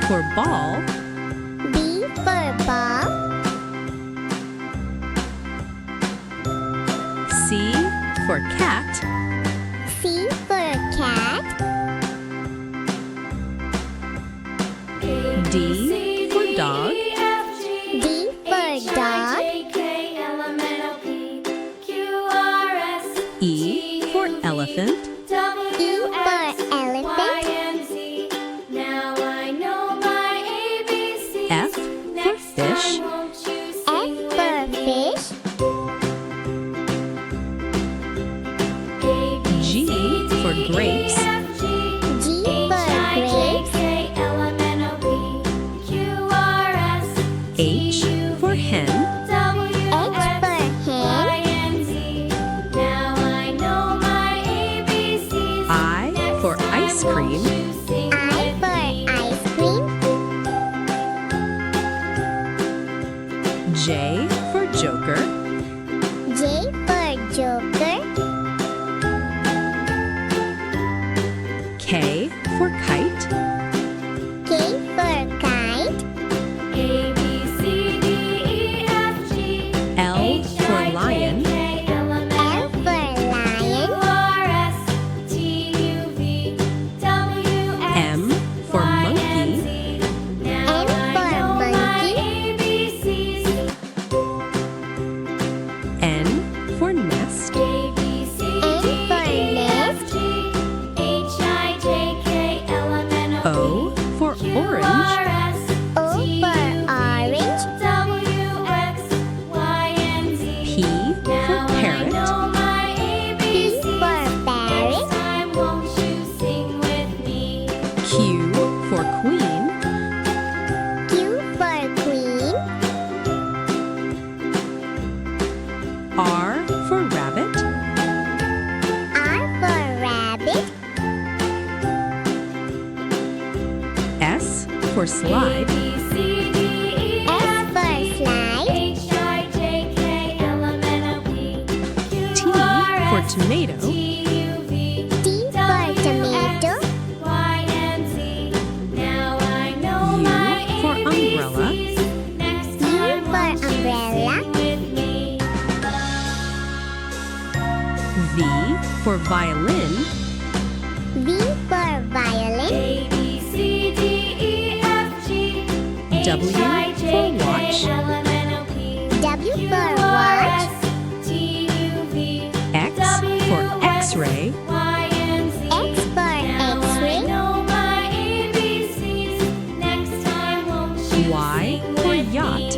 for ball. B for ball. C for cat. C for cat. D for dog. D for dog. E for elephant. E for elephant. F for fish. F for fish. G for grapes. G for grapes. H for hen. H for hen. I for ice cream. I for ice cream. J for joker. J for joker. K for kite. K for kite. L for lion. L for lion. M for monkey. N for monkey. N for nest. N for nest. O for orange. O for orange. P for parrot. P for parrot. Q for queen. Q for queen. R for rabbit. R for rabbit. S for slide. S for slide. T for tomato. T for tomato. U for umbrella. U for umbrella. V for violin. V for violin. W for watch. W for watch. X for x-ray. X for x-ray. Y for yacht.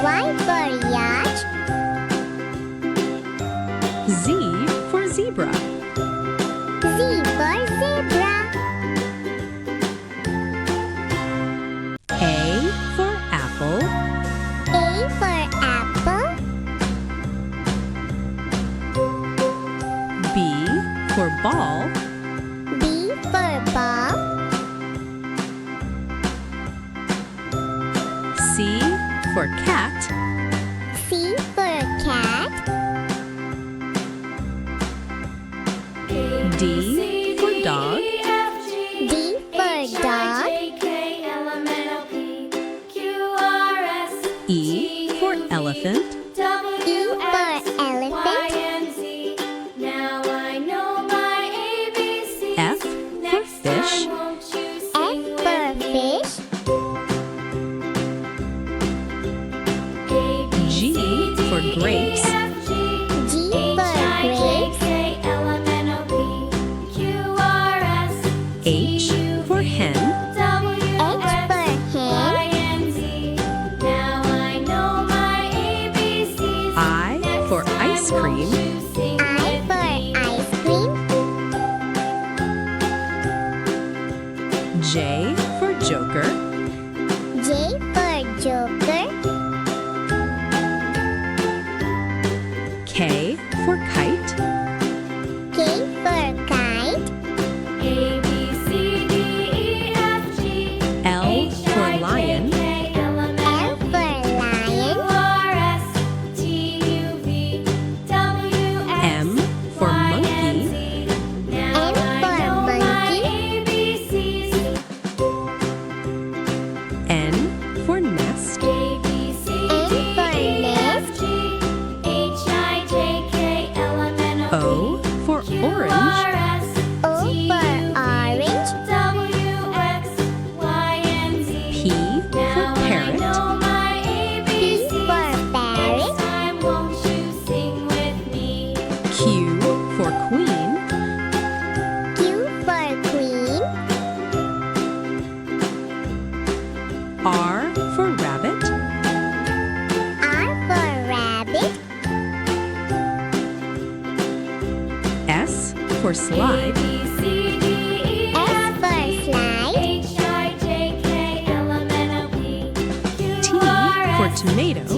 Y for yacht. Z for zebra. Z for zebra. A for apple. A for apple. B for ball. B for ball. C for cat. C for cat. D for dog. D for dog. E for elephant. E for elephant. F for fish. F for fish. G for grapes. G for grapes. H for hen. H for hen. I for ice cream. I for ice cream. J for joker. J for joker. K for kite. K for kite. L for lion. L for lion. M for monkey. M for monkey. orange. O for orange. P for parrot. P for parrot. Q for queen. Q for queen. R for rabbit. R for rabbit. S for slide. S for slide. T for tomato. T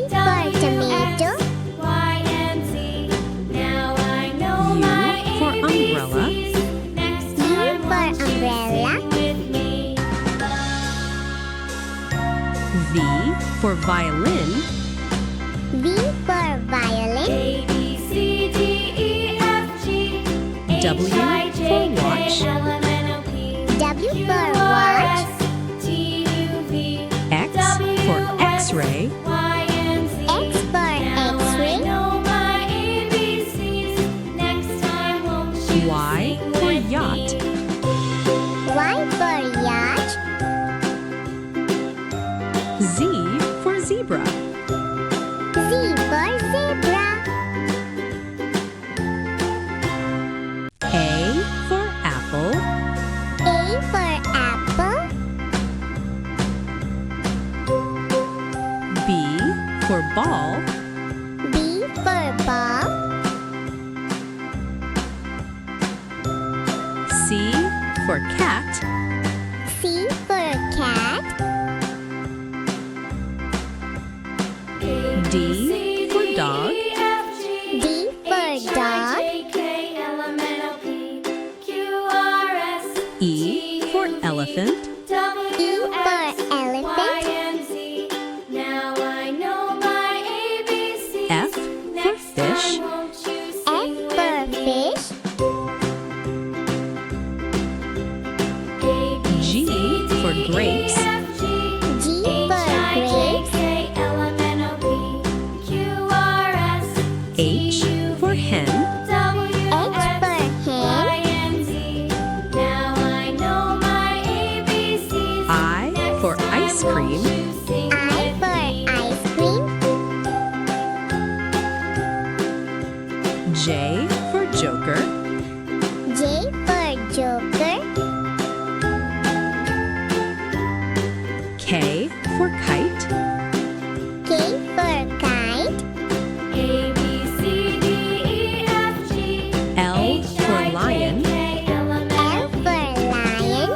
for tomato. U for umbrella. U for umbrella. V for violin. V for violin. W for watch. W for watch. X for x-ray. X for x-ray. Y for yacht. Y for yacht. Z for zebra. Z for zebra. A for apple. A for apple. B for ball. B for ball. C for cat. C for cat. D for dog. D for dog. E for elephant. E for elephant. F for fish. F for fish. G for grapes. G for grapes. H for hen. H for hen. I for ice cream. I for ice cream. J for joker. J for joker. K for kite. K for kite. L for lion. L for lion.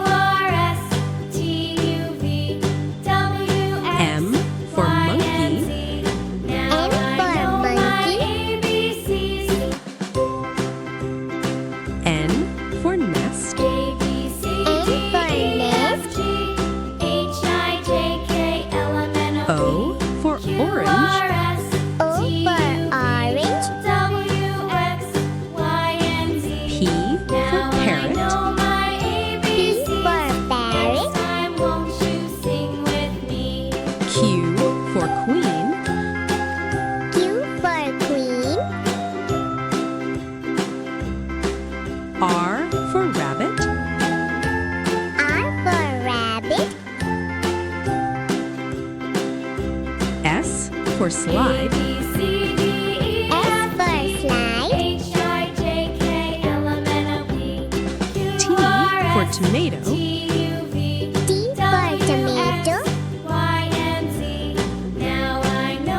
M for monkey. M for monkey. N for nest. N for nest. O for orange. O for orange. P for parrot. P for parrot. Q for queen. Q for queen. R for rabbit. R for rabbit. S for slide. S for slide. T for tomato. T for tomato.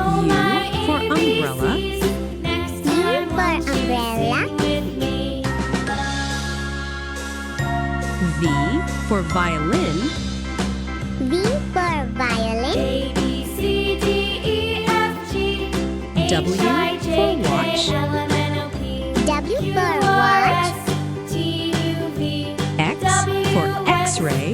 U for umbrella. U for umbrella. V for violin. V for violin. W for watch. W for watch. X for x-ray.